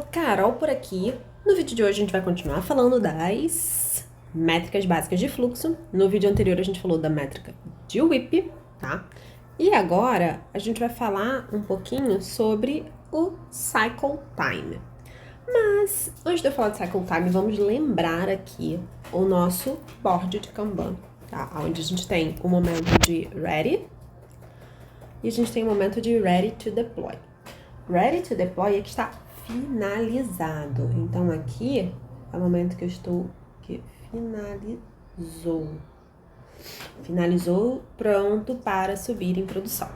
Carol por aqui. No vídeo de hoje a gente vai continuar falando das métricas básicas de fluxo. No vídeo anterior a gente falou da métrica de WIP, tá? E agora a gente vai falar um pouquinho sobre o Cycle Time. Mas antes de eu falar de Cycle Time, vamos lembrar aqui o nosso board de Kanban, tá? Onde a gente tem o momento de Ready e a gente tem o momento de Ready to Deploy. Ready to Deploy é que está finalizado. Então aqui é o momento que eu estou que finalizou, pronto para subir em produção.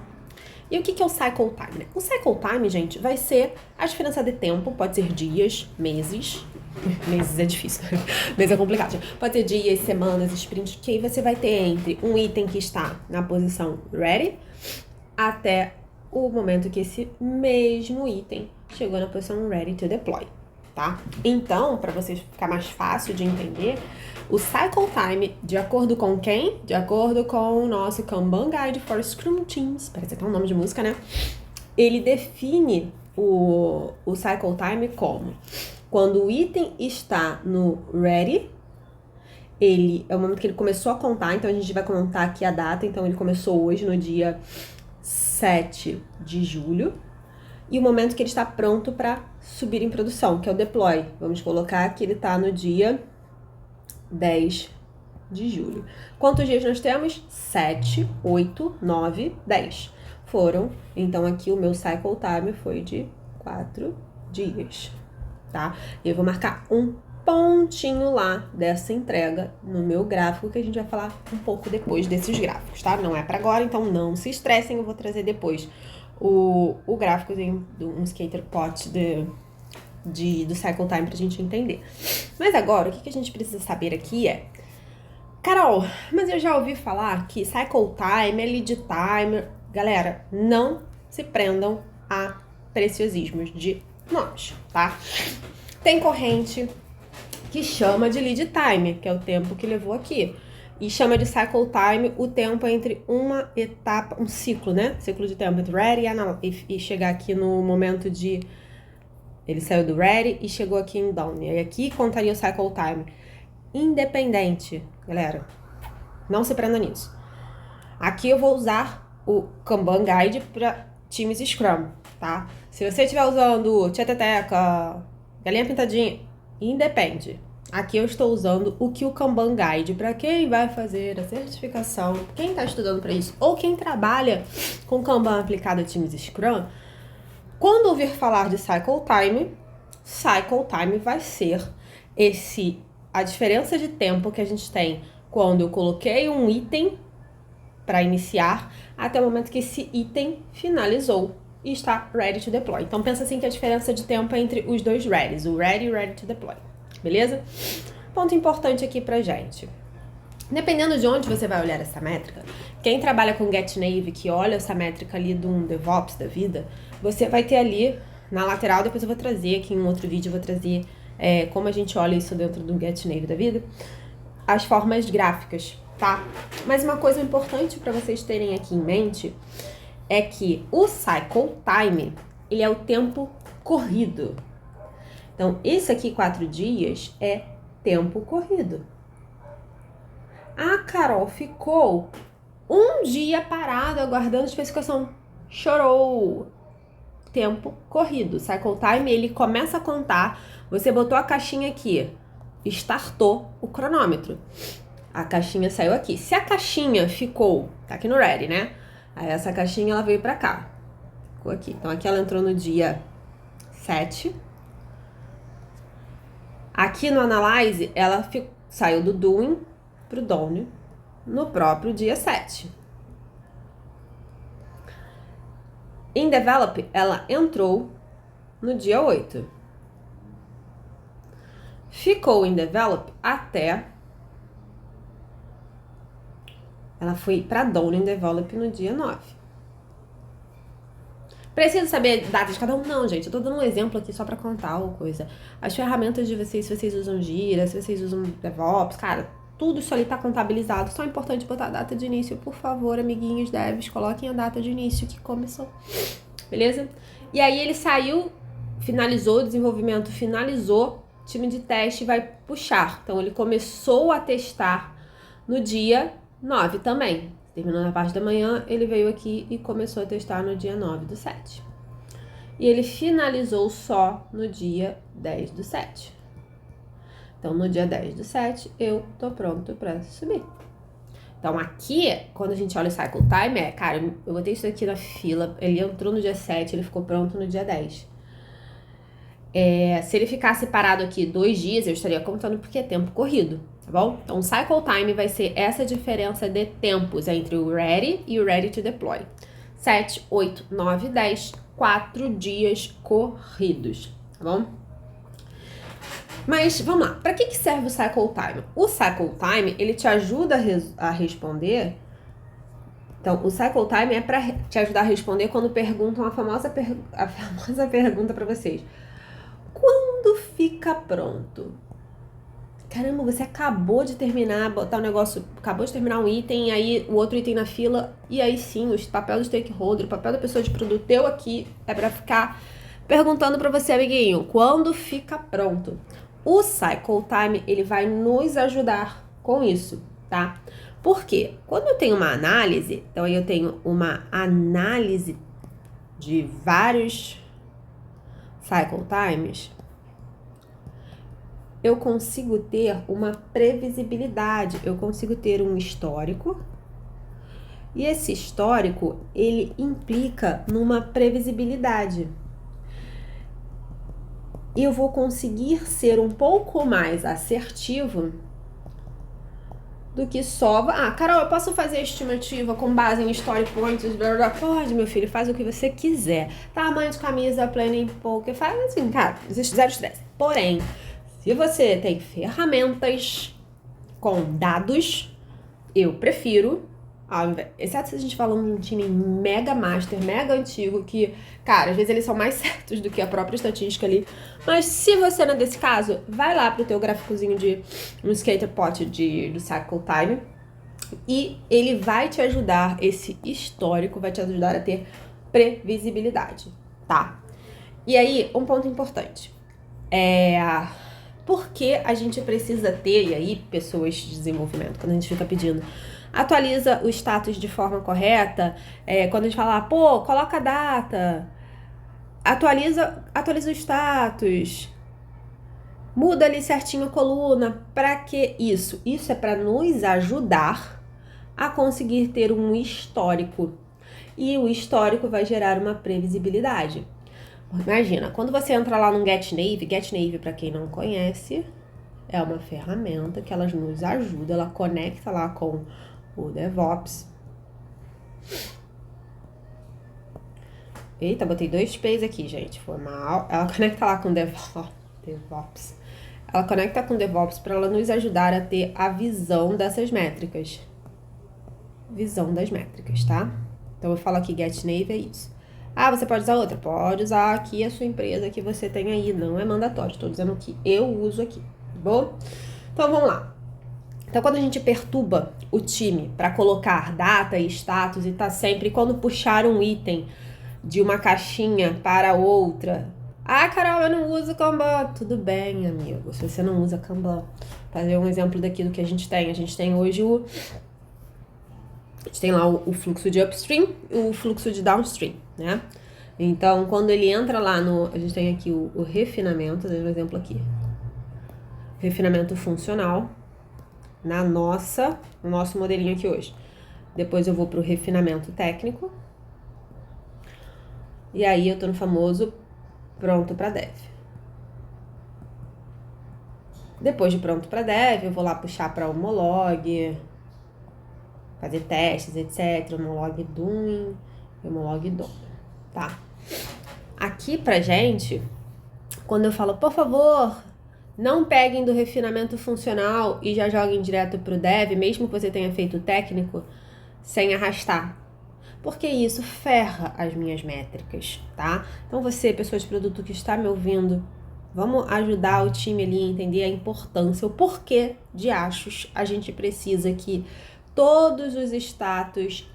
E o que é o cycle time? O cycle time, gente, vai ser a diferença de tempo, pode ser dias, meses. Meses é difícil, meses é complicado. Pode ser dias, semanas, sprints, que aí você vai ter entre um item que está na posição ready até o momento que esse mesmo item chegou na posição ready to deploy, tá? Então, para vocês ficar mais fácil de entender, o cycle time, de acordo com quem? De acordo com o nosso Kanban Guide for Scrum Teams, parece até um nome de música, né? Ele define o cycle time como quando o item está no ready, ele é o momento que ele começou a contar, então a gente vai contar aqui a data, então ele começou hoje no dia 7 de julho, e o momento que ele está pronto para subir em produção, que é o deploy. Vamos colocar que ele está no dia 10 de julho. Quantos dias nós temos? 7, 8, 9, 10. Foram, então aqui o meu cycle time foi de 4 dias, tá? E eu vou marcar um pontinho lá dessa entrega no meu gráfico, que a gente vai falar um pouco depois desses gráficos, tá? Não é para agora, então não se estressem, eu vou trazer depois o gráficozinho um skater pot do cycle time pra gente entender. Mas agora, o que a gente precisa saber aqui é, Carol, mas eu já ouvi falar que cycle time é lead time. Galera, não se prendam a preciosismos de nomes, tá? Tem corrente que chama de lead time, que é o tempo que levou aqui. E chama de cycle time o tempo entre uma etapa, um ciclo, né? Ciclo de tempo entre ready e chegar aqui no momento de... Ele saiu do ready e chegou aqui em done. E aqui contaria o cycle time. Independente, galera. Não se prenda nisso. Aqui eu vou usar o Kanban Guide para times Scrum, tá? Se você estiver usando Tcheteteca, Galinha Pintadinha, independe. Aqui eu estou usando o que o Kanban Guide, para quem vai fazer a certificação, quem está estudando para isso, ou quem trabalha com Kanban aplicado a times Scrum, quando ouvir falar de Cycle Time vai ser a diferença de tempo que a gente tem quando eu coloquei um item para iniciar até o momento que esse item finalizou e está ready to deploy. Então pensa assim que a diferença de tempo é entre os dois readies, o ready e o ready to deploy. Beleza? Ponto importante aqui pra gente. Dependendo de onde você vai olhar essa métrica, quem trabalha com GetNav, que olha essa métrica ali de um DevOps da vida, você vai ter ali na lateral, depois eu vou trazer aqui em um outro vídeo, eu vou trazer como a gente olha isso dentro do GetNav da vida, as formas gráficas, tá? Mas uma coisa importante para vocês terem aqui em mente é que o cycle time, ele é o tempo corrido. Então, esse aqui, 4 dias, é tempo corrido. A Carol ficou um dia parada aguardando a especificação. Chorou. Tempo corrido. Cycle time, ele começa a contar. Você botou a caixinha aqui. Startou o cronômetro. A caixinha saiu aqui. Se a caixinha ficou... Tá aqui no ready, né? Aí essa caixinha, ela veio pra cá. Ficou aqui. Então, aqui ela entrou no dia 7. Aqui no Analyze, ela saiu do Doing pro Done no próprio dia 7. Em Develop, ela entrou no dia 8. Ficou em Develop até... Ela foi para Done em Develop no dia 9. Preciso saber datas de cada um? Não, gente. Eu tô dando um exemplo aqui só pra contar uma coisa. As ferramentas de vocês, se vocês usam Gira, se vocês usam DevOps, cara, tudo isso ali tá contabilizado. Só é importante botar a data de início. Por favor, amiguinhos devs, coloquem a data de início que começou. Beleza? E aí ele saiu finalizou o desenvolvimento, finalizou, o time de teste vai puxar. Então, ele começou a testar no dia 9 também. Terminou na parte da manhã, ele veio aqui e começou a testar no dia 9/7. E ele finalizou só no dia 10/7. Então, no dia 10/7, eu tô pronto para subir. Então, aqui, quando a gente olha o cycle time, cara, eu botei isso aqui na fila, ele entrou no dia 7, ele ficou pronto no dia 10. Se ele ficasse parado aqui 2 dias, eu estaria contando porque é tempo corrido, tá bom? Então, o cycle time vai ser essa diferença de tempos entre o ready e o ready to deploy. 7, 8, 9, 10, 4 dias corridos, tá bom? Mas, vamos lá, para que serve o cycle time? O cycle time, ele te ajuda a responder. Então, o cycle time é para te ajudar a responder quando perguntam a famosa pergunta para vocês. Quando fica pronto? Caramba, você acabou de terminar, botar um negócio, acabou de terminar um item, e aí o outro item na fila, e aí sim, o papel do stakeholder, o papel da pessoa de produto teu aqui é para ficar perguntando para você, amiguinho, quando fica pronto? O cycle time, ele vai nos ajudar com isso, tá? Por quê? Quando eu tenho uma análise, então aí eu tenho uma análise de vários cycle times, eu consigo ter uma previsibilidade, eu consigo ter um histórico, e esse histórico, ele implica numa previsibilidade. E eu vou conseguir ser um pouco mais assertivo do que só... Carol, eu posso fazer a estimativa com base em story points? Blá, blá. Pode, meu filho, faz o que você quiser. Tamanho de camisa, planning, poker, faz assim, cara, zero estresse. Porém, se você tem ferramentas com dados, eu prefiro, exceto se a gente falando de um time mega master, mega antigo, que, cara, às vezes eles são mais certos do que a própria estatística ali. Mas se você não é desse caso, vai lá pro teu gráficozinho de um skater pot do cycle time e ele vai te ajudar, esse histórico vai te ajudar a ter previsibilidade, tá? E aí, um ponto importante. Por que a gente precisa ter, e aí, pessoas de desenvolvimento, quando a gente fica pedindo, atualiza o status de forma correta, quando a gente fala, coloca a data, atualiza o status, muda ali certinho a coluna, para que isso? Isso é para nos ajudar a conseguir ter um histórico, e o histórico vai gerar uma previsibilidade. Imagina, quando você entra lá no GetNavi, para quem não conhece, é uma ferramenta que ela nos ajuda, ela conecta lá com o DevOps. Eita, botei 2 P's aqui, gente, foi mal. Ela conecta lá com o DevOps. Ela conecta com o DevOps para ela nos ajudar a ter a visão dessas métricas. Visão das métricas, tá? Então eu falo aqui GetNavi é isso. Você pode usar outra? Pode usar aqui a sua empresa que você tem aí, não é mandatório, estou dizendo que eu uso aqui, tá bom? Então vamos lá. Então quando a gente perturba o time para colocar data e status e tá sempre, quando puxar um item de uma caixinha para outra, Carol, eu não uso Kanban. Tudo bem, amigo, se você não usa Kanban. Fazer um exemplo daqui do que a gente tem hoje a gente tem lá o fluxo de upstream e o fluxo de downstream, né? Então, quando ele entra lá a gente tem aqui o refinamento, dando um exemplo aqui. Refinamento funcional no nosso modelinho aqui hoje. Depois eu vou pro refinamento técnico. E aí eu tô no famoso pronto para dev. Depois de pronto para dev, eu vou lá puxar para homolog, fazer testes, etc. Homolog doing, homolog done, tá? Aqui pra gente, quando eu falo, por favor, não peguem do refinamento funcional e já joguem direto pro dev, mesmo que você tenha feito o técnico, sem arrastar. Porque isso ferra as minhas métricas, tá? Então você, pessoa de produto que está me ouvindo, vamos ajudar o time ali a entender a importância, o porquê de achos a gente precisa que todos os status,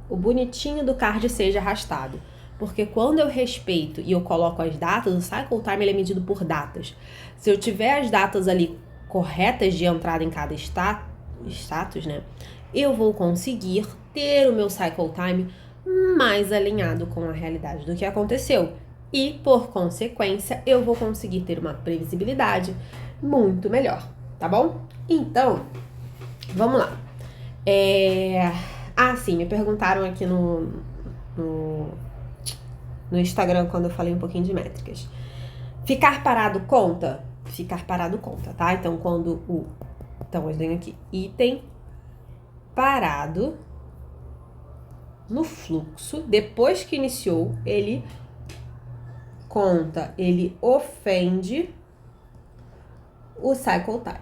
o bonitinho do card seja arrastado. Porque quando eu respeito e eu coloco as datas, o cycle time ele é medido por datas. Se eu tiver as datas ali corretas de entrada em cada status, né? Eu vou conseguir ter o meu cycle time mais alinhado com a realidade do que aconteceu. E, por consequência, eu vou conseguir ter uma previsibilidade muito melhor, tá bom? Então, vamos lá. Sim, me perguntaram aqui no Instagram quando eu falei um pouquinho de métricas. Ficar parado conta? Ficar parado conta, tá? Então, Então, eu tenho aqui item parado no fluxo, depois que iniciou, ele conta, ele ofende o cycle time.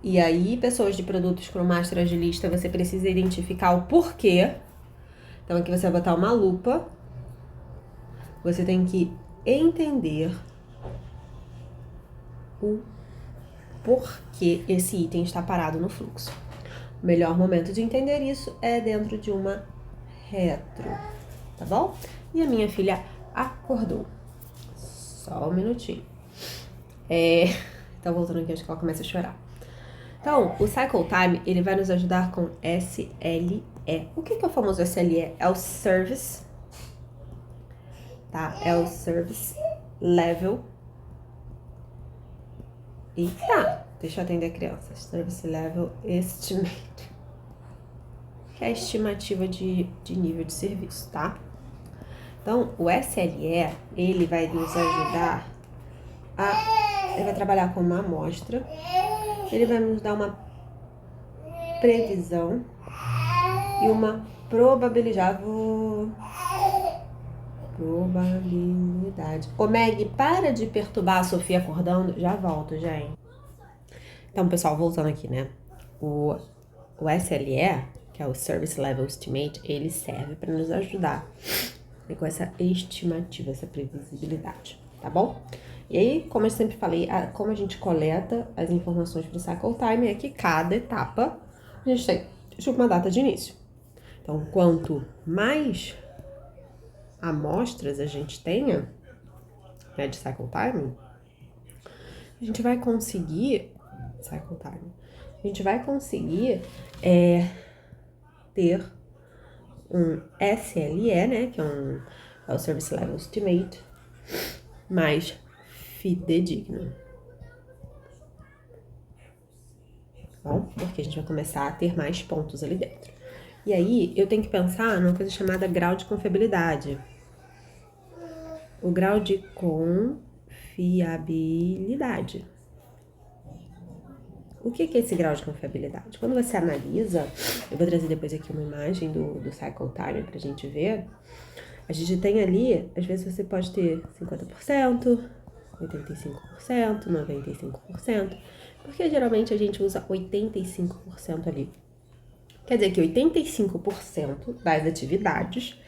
E aí, pessoas de produtos Scrum Master Agilista, você precisa identificar o porquê. Então, aqui você vai botar uma lupa. Você tem que entender o porquê esse item está parado no fluxo. O melhor momento de entender isso é dentro de uma retro, tá bom? E a minha filha acordou. Só um minutinho. Então, voltando aqui, acho que ela começa a chorar. Então, o Cycle Time, ele vai nos ajudar com SLE. O que é o famoso SLE? É o Service, tá? É o Service Level. Deixa eu atender a criança. Service Level Estimate. Que é a estimativa de nível de serviço, tá? Então, o SLE, ele vai nos ajudar ele vai trabalhar com uma amostra, ele vai nos dar uma previsão e uma probabilidade. Ô Meg, para de perturbar a Sofia acordando. Já volto, gente. Então, pessoal, voltando aqui, né? O SLE, que é o Service Level Estimate, ele serve para nos ajudar com essa estimativa, essa previsibilidade, tá bom? E aí, como eu sempre falei, como a gente coleta as informações para o Cycle Time é que cada etapa a gente tem uma data de início. Então, quanto mais amostras a gente tenha, né, de Cycle Time, a gente vai conseguir ter um SLE, né, que é o Service Level Estimate, mais fidedigno. Bom, porque a gente vai começar a ter mais pontos ali dentro. E aí, eu tenho que pensar numa coisa chamada grau de confiabilidade. O grau de confiabilidade. O que é esse grau de confiabilidade? Quando você analisa, eu vou trazer depois aqui uma imagem do Cycle Time pra gente ver. A gente tem ali, às vezes você pode ter 50%, 85%, 95%, porque geralmente a gente usa 85% ali. Quer dizer que 85% das atividades,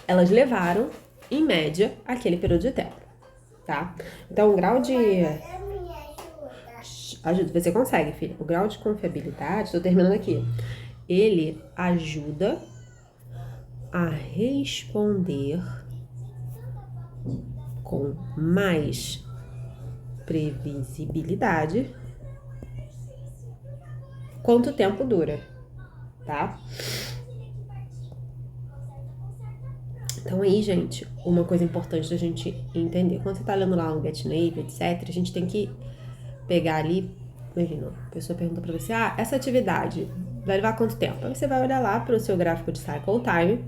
elas levaram, em média, aquele período de tempo, tá? Então, o grau de... Ajuda, você consegue, filha. O grau de confiabilidade, tô terminando aqui, ele ajuda a responder com mais previsibilidade quanto tempo dura, tá? Então aí, gente, uma coisa importante da gente entender. Quando você tá lendo lá no GetNative, etc., a gente tem que pegar ali, imagina, a pessoa pergunta pra você, essa atividade vai levar quanto tempo? Aí você vai olhar lá pro seu gráfico de Cycle Time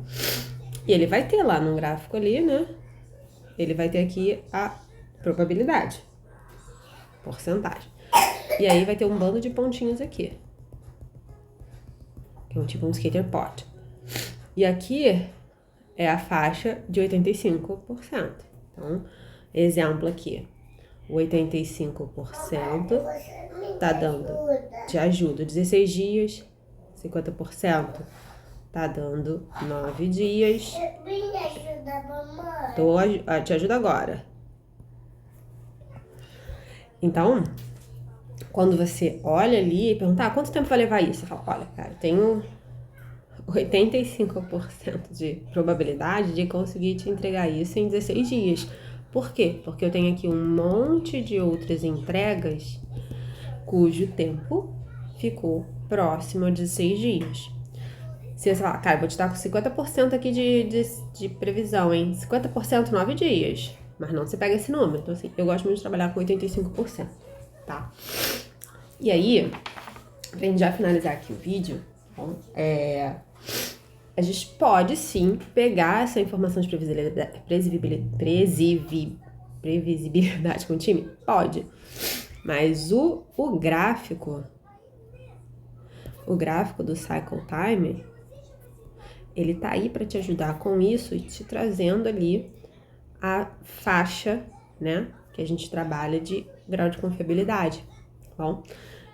e ele vai ter lá no gráfico ali, né? Ele vai ter aqui a probabilidade, porcentagem. E aí vai ter um bando de pontinhos aqui, que é tipo um skater pot. E aqui é a faixa de 85%. Então, exemplo aqui, 85% tá dando de ajuda 16 dias, 50% tá dando 9 dias. Te ajudo agora. Então, quando você olha ali e pergunta, quanto tempo vai levar isso? Você fala, olha, cara, eu tenho 85% de probabilidade de conseguir te entregar isso em 16 dias. Por quê? Porque eu tenho aqui um monte de outras entregas cujo tempo ficou próximo a 16 dias. Se você falar, cara, eu vou te dar com 50% aqui de previsão, hein? 50%, 9 dias. Mas não você pega esse número. Então, assim, eu gosto muito de trabalhar com 85%, tá? E aí, pra gente já finalizar aqui o vídeo, bom, a gente pode sim pegar essa informação de previsibilidade com o time? Pode. Mas o gráfico do Cycle Time, ele tá aí para te ajudar com isso e te trazendo ali a faixa, né, que a gente trabalha de grau de confiabilidade, tá bom?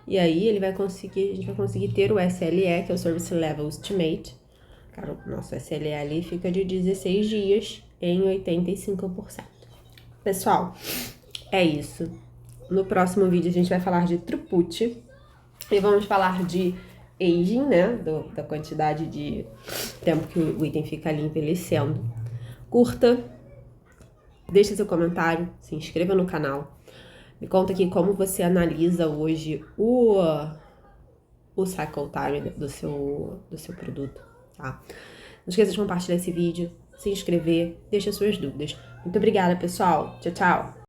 E aí a gente vai conseguir ter o SLE, que é o Service Level Estimate. Cara, o nosso SLE ali fica de 16 dias em 85%. Pessoal, é isso. No próximo vídeo a gente vai falar de throughput e vamos falar de aging, né, da quantidade de tempo que o item fica ali envelhecendo. Curta, deixa seu comentário, se inscreva no canal. Me conta aqui como você analisa hoje o cycle time do seu produto, tá? Não esqueça de compartilhar esse vídeo, se inscrever, deixa suas dúvidas. Muito obrigada, pessoal. Tchau, tchau!